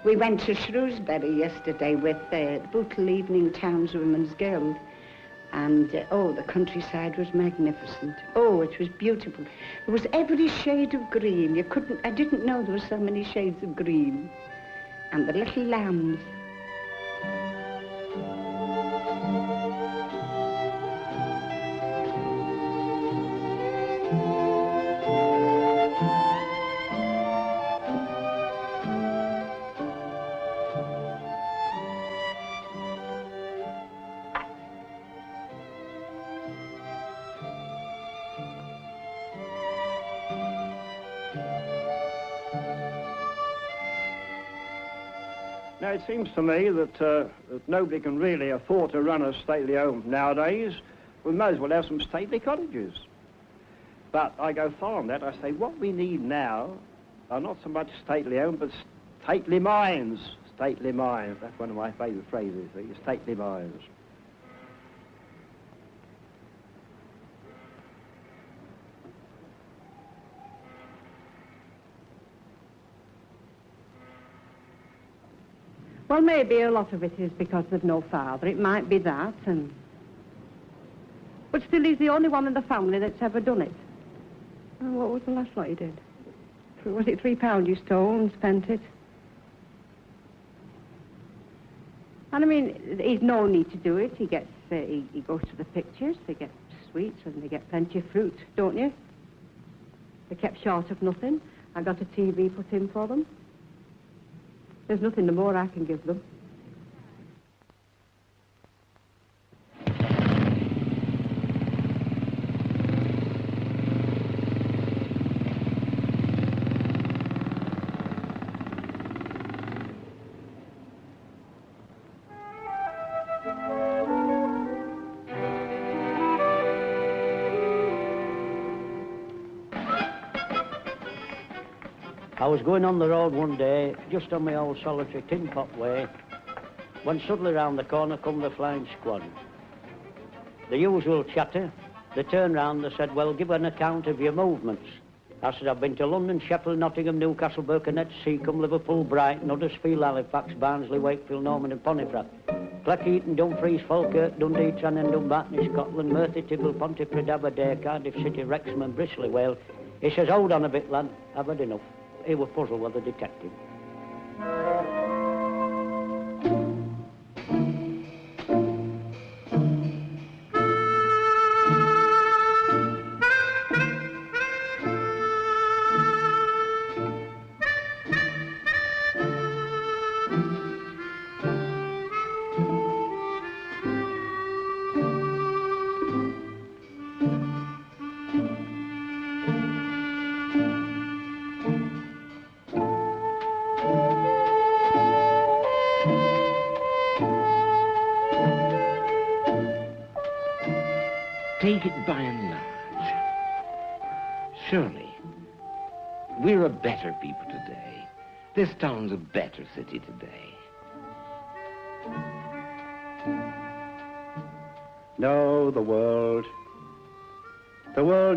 We went to Shrewsbury yesterday with the Bootle Evening Townswomen's Guild. And, oh, the countryside was magnificent. Oh, it was beautiful. There was every shade of green. I didn't know there were so many shades of green. And the little lambs. Now, it seems to me that nobody can really afford to run a stately home nowadays. We may as well have some stately cottages. But I go far on that. I say what we need now are not so much stately homes, but stately minds. Stately minds. That's one of my favourite phrases, stately minds. Well, maybe a lot of it is because there's no father. It might be that, but still he's the only one in the family that's ever done it. And what was the last lot he did? Was it £3 you stole and spent it? And I mean, he's no need to do it. He gets, he goes to the pictures, they get sweets and they get plenty of fruit, don't you? They kept short of nothing. I got a TV put in for them. There's nothing the more I can give them. I was going on the road one day, just on my old solitary tin pot way, when suddenly round the corner come the flying squad. The usual chatter. They turned round, they said, well, give an account of your movements. I said, I've been to London, Sheffield, Nottingham, Newcastle, Birkenhead, Seacombe, Liverpool, Brighton, Huddersfield, Halifax, Barnsley, Wakefield, Norman and Pontefract. Cleckheaton, Dumfries, Falkirk, Dundee, Tranent, Dumbarton, Scotland, Merthyr, Tibble, Pontypridd, Aberdare, Cardiff City, Wrexham and Bristol. Well, he says, hold on a bit, lad, I've had enough. He was puzzled with the detective. Take it by and large. Surely, we're a better people today. This town's a better city today. No, the world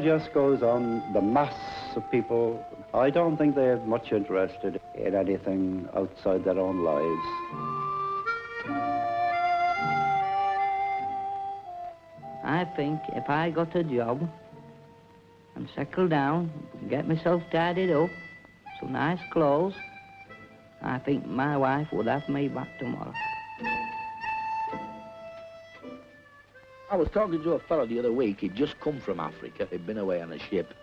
just goes on. The mass of people, I don't think they're much interested in anything outside their own lives. I think if I got a job and settled down, get myself tidied up, some nice clothes, I think my wife would have me back tomorrow. I was talking to a fellow the other week. He'd just come from Africa. He'd been away on a ship.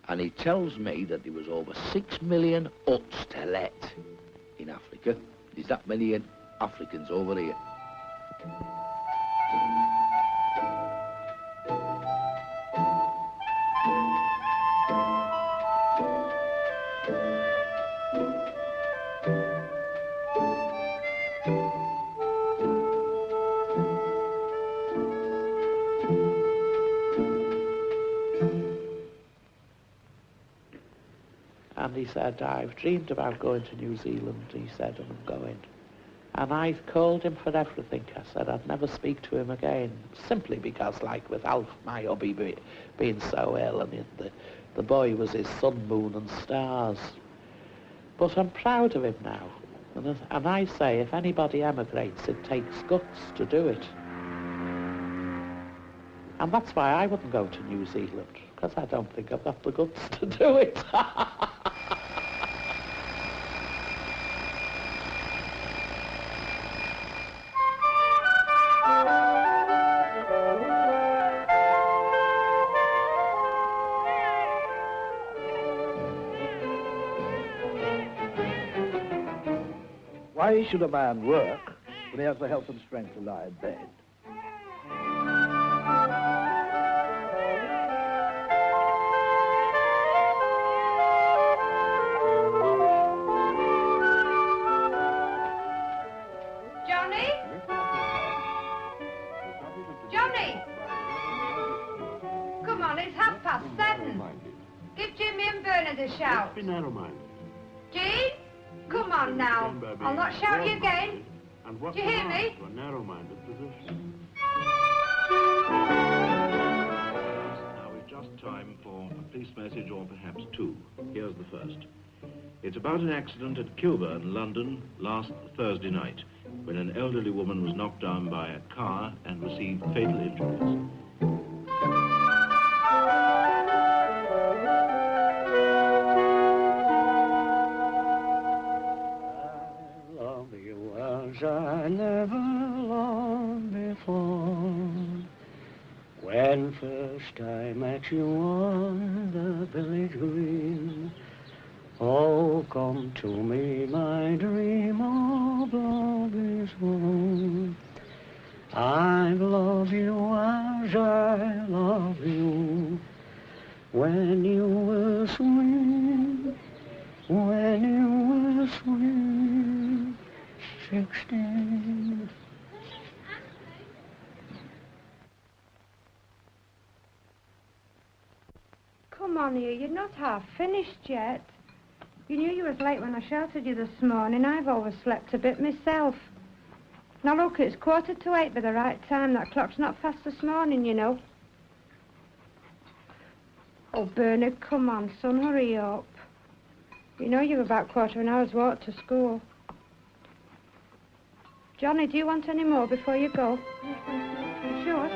And he tells me that there was over 6 million huts to let in Africa. There's that many Africans over here. And he said, I've dreamed about going to New Zealand, he said, and I'm going. And I called him for everything. I said I'd never speak to him again, simply because, like, with Alf, my hubby being so ill, and the boy was his sun, moon and stars. But I'm proud of him now. And I say, if anybody emigrates, it takes guts to do it. And that's why I wouldn't go to New Zealand, because I don't think I've got the guts to do it. Why should a man work when he has the health and strength to lie in bed? Johnny? Johnny! Come on, it's 7:30. Give Jimmy and Bernard a shout. Be narrow-minded. Jean? Come on now. I'll not shout you again. And what Do you hear me? to a narrow-minded position. Now we've just time for a police message, or perhaps two. Here's the first. It's about an accident at Kilburn, London, last Thursday night, when an elderly woman was knocked down by a car and received fatal injuries. I never loved before. When first I met you on the village green, oh, come to me, my dream of love is born. I love you as I love you when you were sweet, when you were sweet. 16. Come on here, you're not half finished yet. You knew you was late when I shouted you this morning. I've overslept a bit myself. Now look, it's 7:45 by the right time. That clock's not fast this morning, you know. Oh, Bernard, come on, son, hurry up. You know you've about quarter of an hour's walk to school. Johnny, do you want any more before you go? You sure?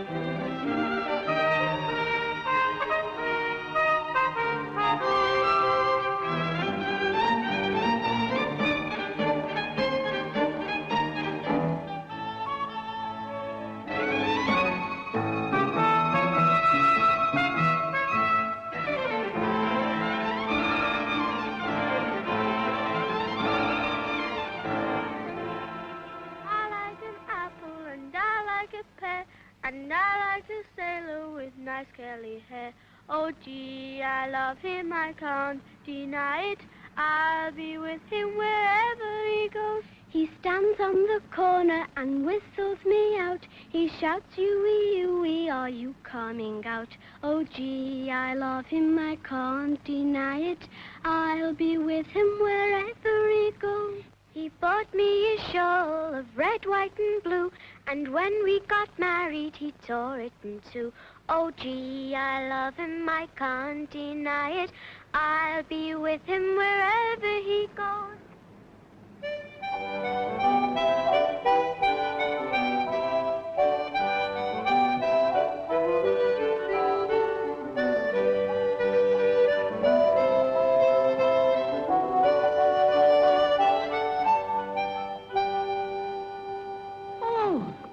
And I like a sailor with nice curly hair. Oh gee, I love him, I can't deny it. I'll be with him wherever he goes. He stands on the corner and whistles me out. He shouts, "You-wee, are you coming out?" Oh gee, I love him, I can't deny it. I'll be with him wherever he goes. He bought me a shawl of red, white, and blue, and when we got married, he tore it in two. Oh, gee, I love him, I can't deny it. I'll be with him wherever he goes.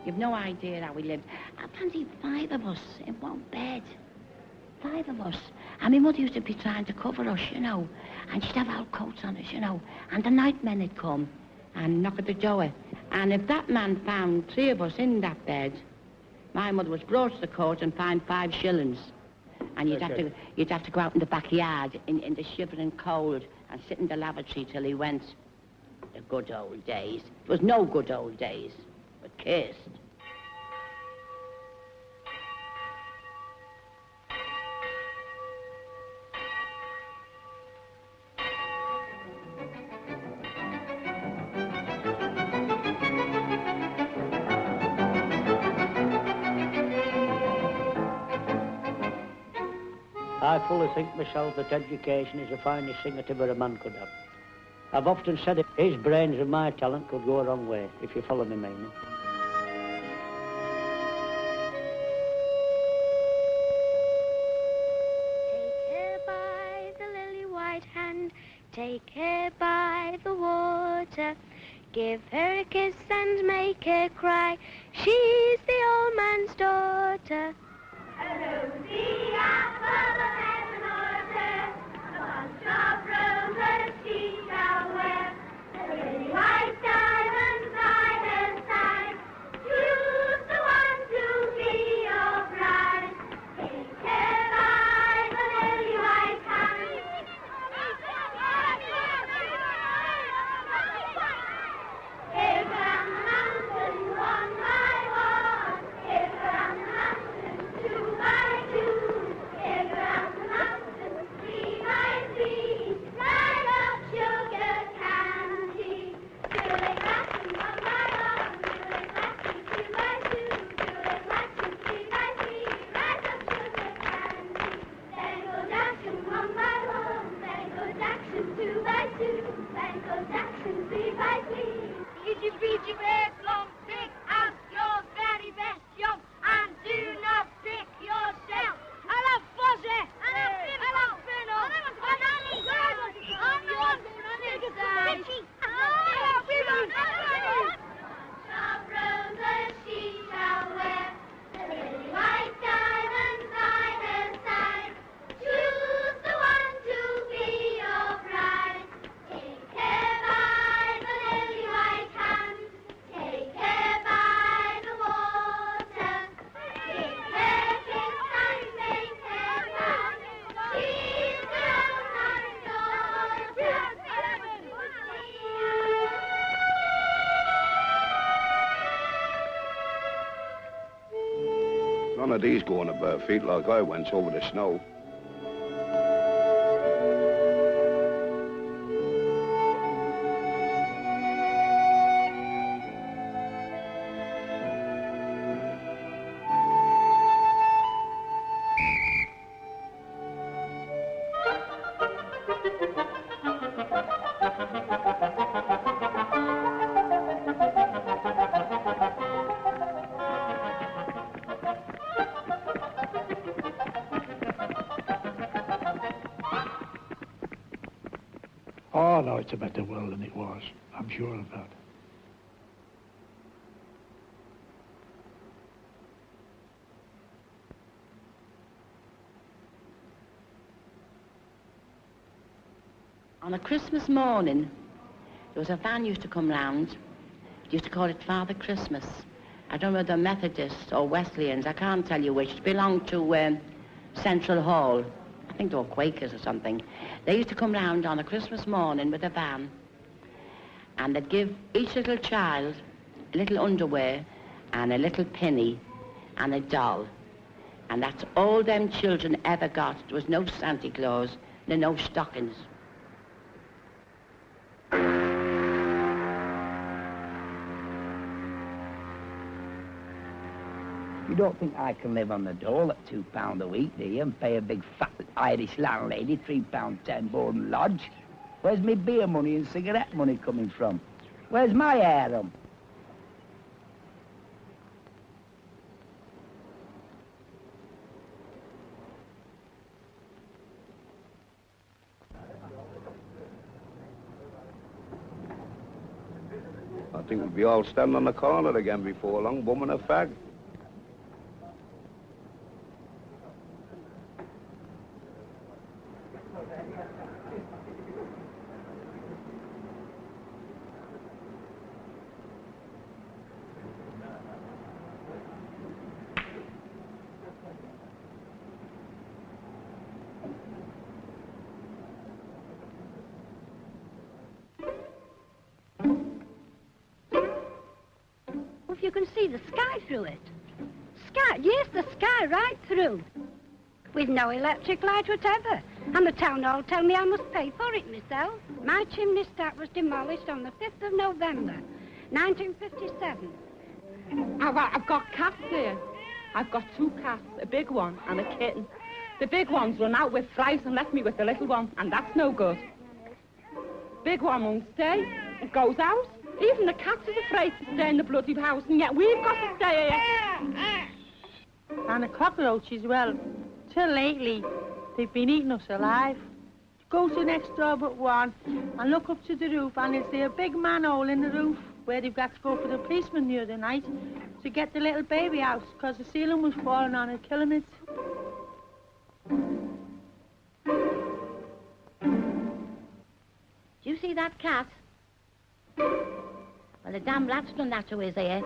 You've no idea how we lived. I fancy 5 of us in one bed. 5 of us. And my mother used to be trying to cover us, you know. And she'd have our coats on us, you know. And the night men would come and knock at the door. And if that man found 3 of us in that bed, my mother was brought to the court and fined 5 shillings. And you'd have to go out in the backyard in the shivering cold and sit in the lavatory till he went. The good old days. It was no good old days. But kissed. I fully think myself that education is the finest thing that ever a man could have. I've often said it, his brains and my talent could go a wrong way, if you follow me meaning. Take her by the lily white hand, take her by the water, give her a kiss and make her cry, she's the old man's daughter. Rosie, apple of heaven order, a bunch of roses she shall wear, a lily white diamond by her side, choose the one to be your bride. Take her by the lily white hand. If I'm mountain one by one, if I'm mountain two by two, if I'm mountain three by three, right up sugar candy. Julie Claxton one by one, Julie Claxton two by two, Julie Claxton three by three, right up sugar candy. Then go Jackson one by one, then go Jackson two by two, then go Jackson three by three. You read your ears long, pick out your very best young, and do not pick yourself. I love Fuzzy, I love Finnell, I love Alice, I'm your nigger side. Of roses she shall wear, the lily white diamond by her side. Choose the one to be your bride. Take her by the lily white hand. Take her by the water. Give her a kiss and make her proud. She's the old man's daughter. None of these going to bare feet like I went over the snow. Oh, no, it's a better world than it was. I'm sure of that. On a Christmas morning, there was a van used to come round. Used to call it Father Christmas. I don't know whether Methodists or Wesleyans, I can't tell you which. It belonged to Central Hall. I think they were Quakers or something. They used to come round on a Christmas morning with a van, and they'd give each little child a little underwear and a little penny and a doll. And that's all them children ever got. There was no Santa Claus, no stockings. You don't think I can live on the dole at £2 a week, do you, and pay a big fat Irish landlady £3.10 board and lodge? Where's me beer money and cigarette money coming from? Where's my harem? I think we'll be all standing on the corner again before long, bumming a fag. If you can see the sky through it. Sky, yes, the sky right through. With no electric light whatever. And the town hall tell me I must pay for it myself. My chimney stack was demolished on the 5th of November, 1957. I've got cats here. I've got 2 cats, a big one and a kitten. The big one's run out with flies and left me with the little one, and that's no good. Big one won't stay. It goes out. Even the cats is afraid to stay in the bloody house, and yet we've got to stay here. And the cockroaches, well, till lately, they've been eating us alive. Go to next door but one and look up to the roof, and it's a big manhole in the roof where they've got to go for the policeman the other night to get the little baby out because the ceiling was falling on it, killing it. Do you see that cat? Well, the damn rat's done that to his ear.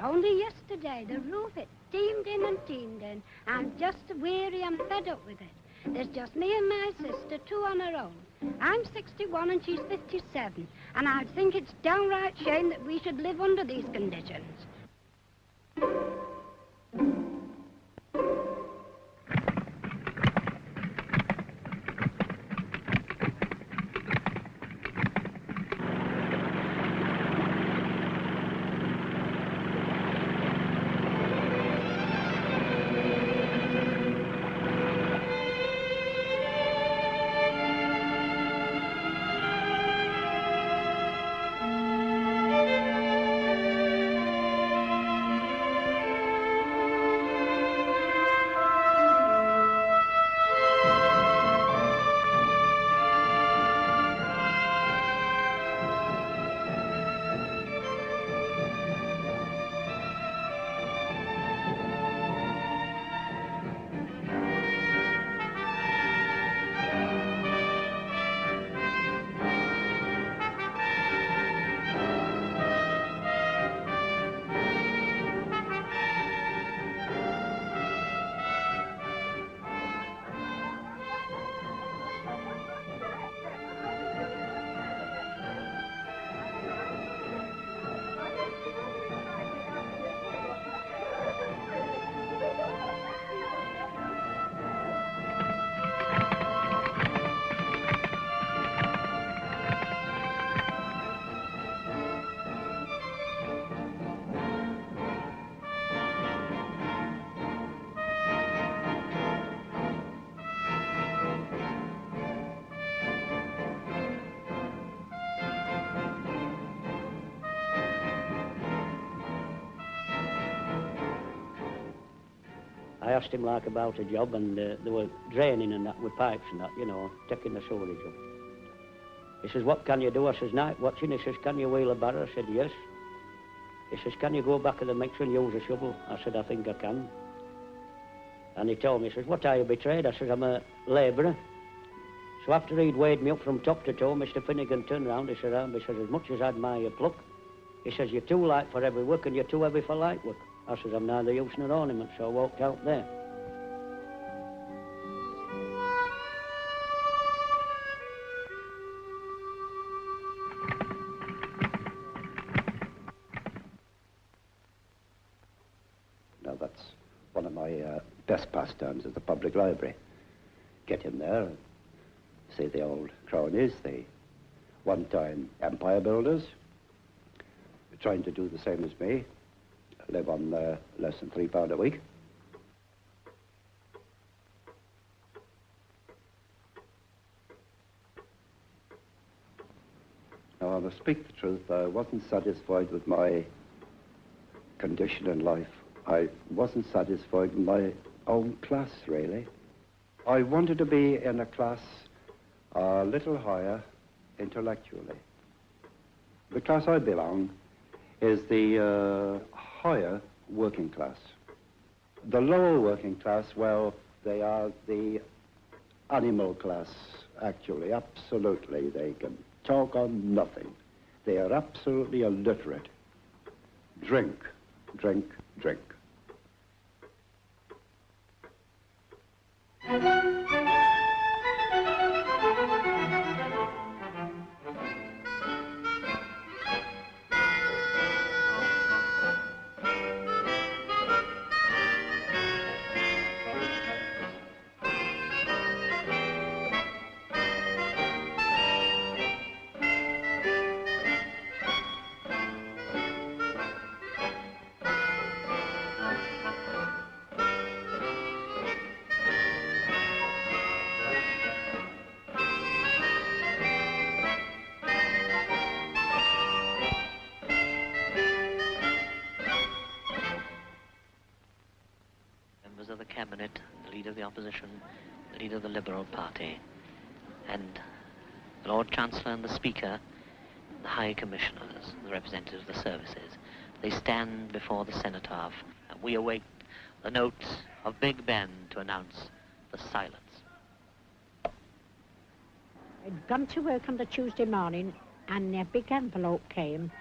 Only yesterday, the roof, it steamed in and teamed in. I'm just weary and fed up with it. There's just me and my sister, 2 on her own. I'm 61 and she's 57, and I think it's downright shame that we should live under these conditions. I asked him like about a job, and they were draining and that with pipes and that, you know, taking the sewerage up. He says, what can you do? I says, night watching. He says, can you wheel a barrow? I said, yes. He says, can you go back of the mixer and use a shovel? I said, I think I can. And he told me, he says, what are you betrayed? I says, I'm a labourer. So after he'd weighed me up from top to toe, Mr. Finnegan turned round, he said, he says, as much as I admire your pluck, he says, you're too light for heavy work and you're too heavy for light work. I says, I'm neither use nor ornament, so I walked out there. Now, that's one of my best pastimes at the public library. Get in there and see the old cronies, the one-time empire builders, trying to do the same as me, live on less than £3 a week. Now, I must speak the truth, I wasn't satisfied with my condition in life. I wasn't satisfied with my own class, really. I wanted to be in a class a little higher intellectually. The class I belong is the higher working class. The lower working class, well, they are the animal class, actually, absolutely. They can talk on nothing. They are absolutely illiterate. Drink, drink, drink. the Opposition, the leader of the Liberal Party, and the Lord Chancellor and the Speaker, the High Commissioners, the representatives of the services. They stand before the cenotaph, and we await the note of Big Ben to announce the silence. I'd gone to work on the Tuesday morning, and a big envelope came.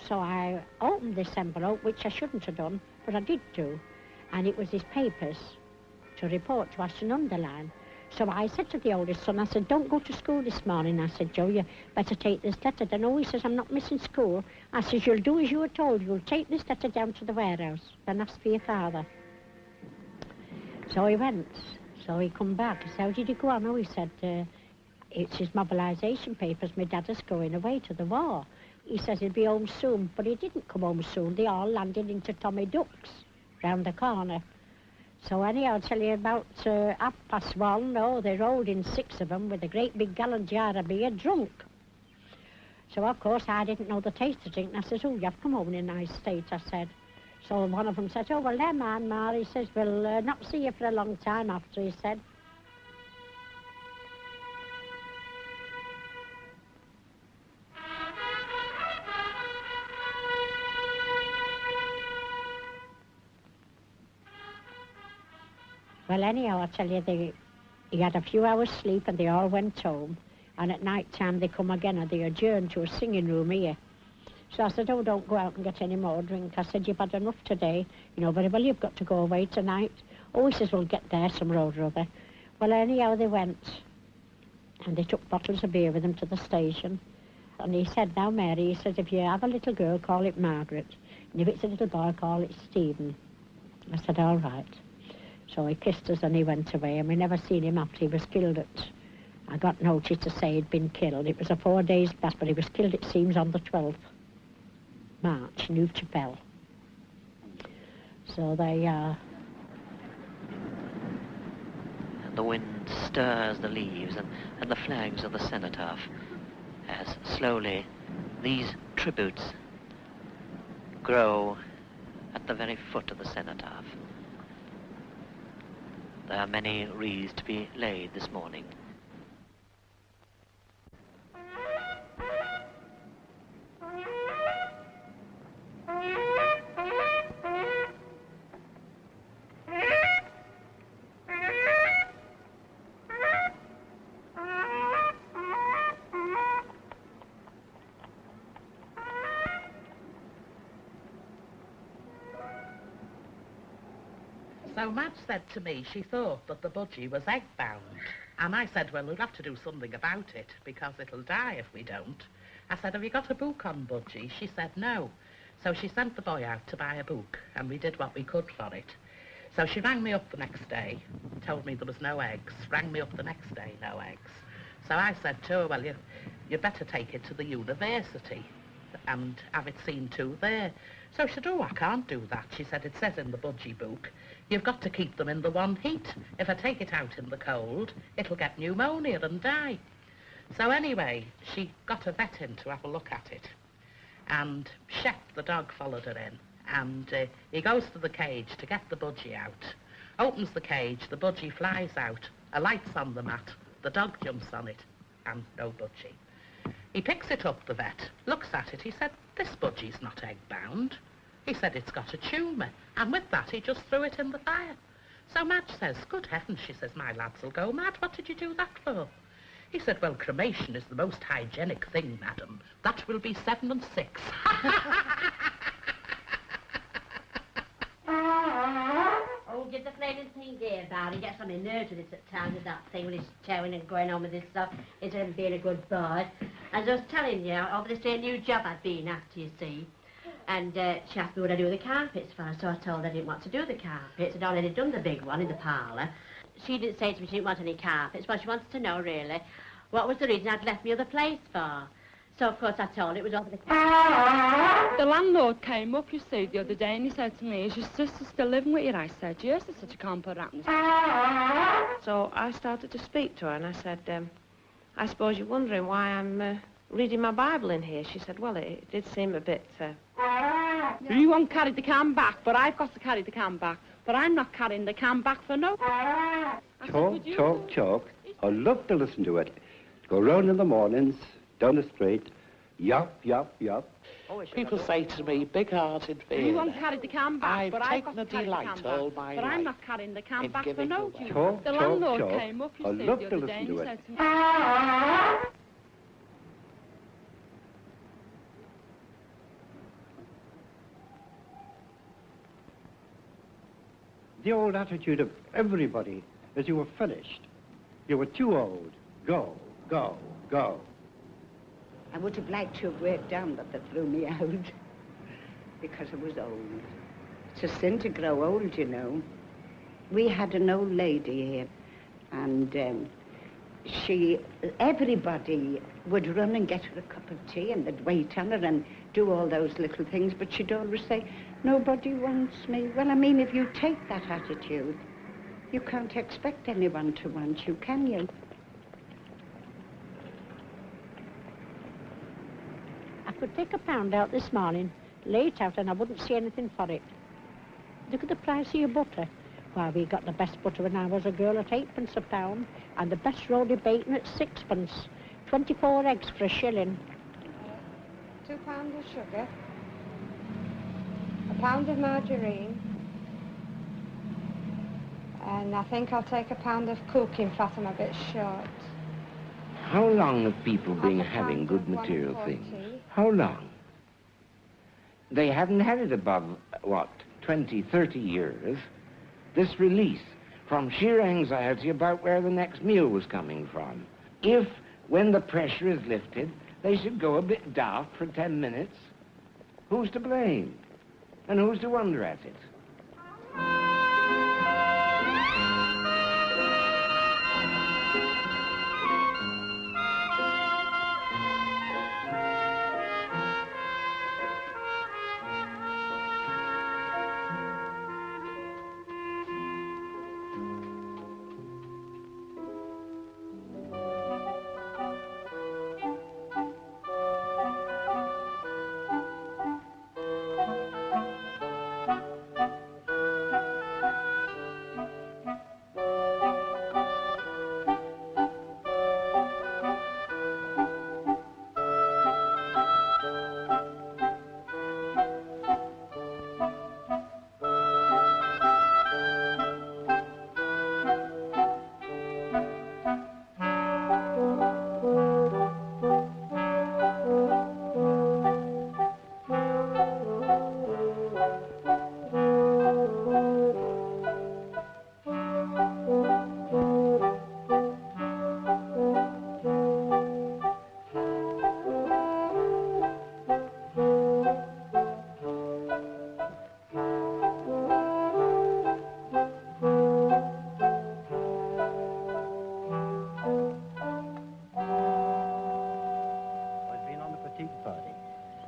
So I opened this envelope, which I shouldn't have done, but I did do. And it was his papers to report to Ashton-under-Lyne. So I said to the oldest son, I said, don't go to school this morning. I said, Joe, you better take this letter. Then he says, I'm not missing school. I says, you'll do as you were told. You'll take this letter down to the warehouse, then ask for your father. So he went. So he come back. I said, how did he go on? Oh, he said, it's his mobilisation papers. My dad is going away to the war. He says he'll be home soon, but he didn't come home soon. They all landed into Tommy Duck's round the corner. So anyhow, I'll tell you about 1:30. Oh, they rolled in 6 of them with a great big gallon jar of beer, drunk. So, of course, I didn't know the taste of drink. And I says, oh, you've come home in a nice state, I said. So one of them said, oh, well, never mind, Ma. He says, we'll not see you for a long time after, he said. Well, anyhow, I tell you, he had a few hours sleep and they all went home. And at night time they come again and they adjourned to a singing room here. So I said, oh, don't go out and get any more drink. I said, you've had enough today. You know very well you've got to go away tonight. Oh, he says, we'll get there some road or other. Well, anyhow, they went. And they took bottles of beer with them to the station. And he said, now, Mary, he says, if you have a little girl, call it Margaret. And if it's a little boy, call it Stephen. I said, all right. So he kissed us and he went away, and we never seen him after he was killed at... I got notice to say he'd been killed. It was a 4 days past, but he was killed, it seems, on the 12th March, New Chapelle. So they, And the wind stirs the leaves and the flags of the cenotaph as slowly these tributes grow at the very foot of the cenotaph. There are many wreaths to be laid this morning. So Madge said to me she thought that the budgie was egg-bound. And I said, well, we'll have to do something about it, because it'll die if we don't. I said, have you got a book on budgie? She said, no. So she sent the boy out to buy a book, and we did what we could for it. So she rang me up the next day, told me there was no eggs, rang me up the next day, no eggs. So I said to her, well, you better take it to the university and have it seen to there. So she said, oh, I can't do that. She said, it says in the budgie book, you've got to keep them in the one heat. If I take it out in the cold, it'll get pneumonia and die. So anyway, she got a vet in to have a look at it. And Shep, the dog, followed her in. And he goes to the cage to get the budgie out. Opens the cage, the budgie flies out. A light's on the mat. The dog jumps on it, and no budgie. He picks it up, the vet, looks at it. He said, this budgie's not egg-bound. He said, it's got a tumour. And with that, he just threw it in the fire. So Madge says, good heavens, she says, my lads will go mad. What did you do that for? He said, well, cremation is the most hygienic thing, madam. That will be 7 and 6. Oh, did the flaming thing here, Barry? Gets on my nerves with this at times with that thing with his chowing and going on with this stuff. Instead of being a good boy. As I was telling you, over this new job I'd been after, you see. And she asked me what I do with the carpets for her, so I told her I didn't want to do the carpets. I'd already done the big one in the parlour. She didn't say to me she didn't want any carpets. Well, she wanted to know, really, what was the reason I'd left me other place for. So, of course, I told her it was over the... The landlord came up, you see, the other day, and he said to me, is your sister still living with you? I said, yes. I said, you can't put that in this. So I started to speak to her, and I said, I suppose you're wondering why I'm reading my Bible in here. She said, well, it did seem a bit... You won't carry the can back, but I've got to carry the can back. but I'm not carrying the can back for no... Talk, talk, talk. I love to listen to it. Go round in the mornings, down the street, yop, yop, yop. People say to me, big-hearted feeling. You won't carry the can back, but I've taken got a to carry the delight can all back. my But I'm life not carrying the can in back for giving no away. due. Talk, The talk, landlord talk. came up, you I see, love the to other day, listen and he to said it. to me... The old attitude of everybody is you were finished. You were too old. Go, go, go. I would have liked to have worked down, but they threw me out because I was old. It's a sin to grow old, you know. We had an old lady here, and everybody would run and get her a cup of tea, and they'd wait on her and do all those little things, but she'd always say, nobody wants me. Well, I mean, if you take that attitude, you can't expect anyone to want you, can you? I could take £1 out this morning, lay it out, and I wouldn't see anything for it. Look at the price of your butter. Why, we got the best butter when I was a girl at 8p a pound, and the best roasted bacon at 6p. 24 eggs for £1. £2 of sugar, a pound of margarine, and I think I'll take a pound of cooking fat. I'm a bit short. How long have people been Half a having pound good of material 1.40. things? How long? They hadn't had it above, what, 20, 30 years. This release from sheer anxiety about where the next meal was coming from. If, when the pressure is lifted, they should go a bit daft for 10 minutes, who's to blame? And who's to wonder at it?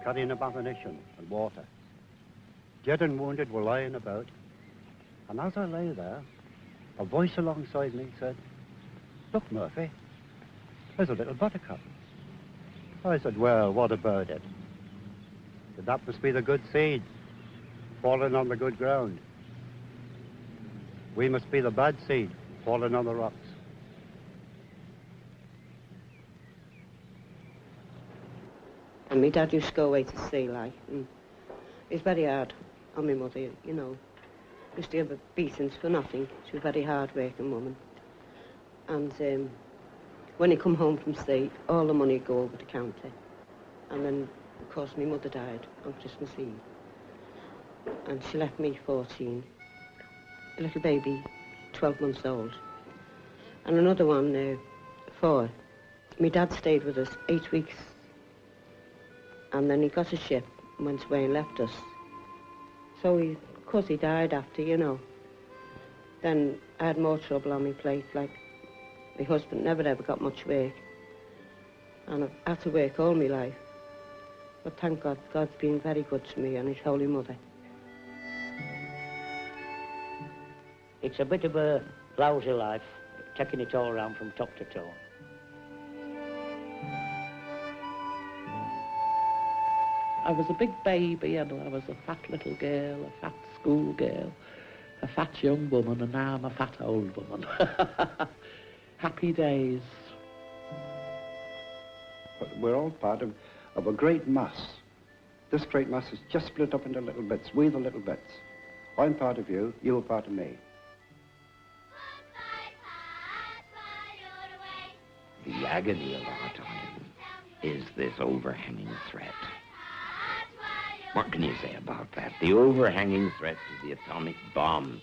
Carrying of ammunition and water. Dead and wounded were lying about, and as I lay there, a voice alongside me said, "Look, Murphy, there's a little buttercup." I said, "Well, what about it?" He said, "That must be the good seed, falling on the good ground. We must be the bad seed, falling on the rocks." And my dad used to go away to sea, like, and it's very hard on my mother, you know. Used to give her beatings for nothing. She was a very hard-working woman. And when he come home from sea, all the money would go over the counter. And then, of course, my mother died on Christmas Eve. And she left me 14, a little baby, 12 months old. And another one, 4. My dad stayed with us 8 weeks. And then he got a ship and went away and left us. So of course he died after, you know. Then I had more trouble on my plate, like my husband never ever got much work. And I've had to work all my life. But thank God, God's been very good to me and his Holy Mother. It's a bit of a lousy life, taking it all around from top to toe. I was a big baby and I was a fat little girl, a fat schoolgirl. a fat young woman and now I'm a fat old woman. Happy days. We're all part of a great mass. This great mass is just split up into little bits. We're the little bits. I'm part of you, you're part of me. The agony of our time is this overhanging threat. What can you say about that? The overhanging threat of the atomic bomb.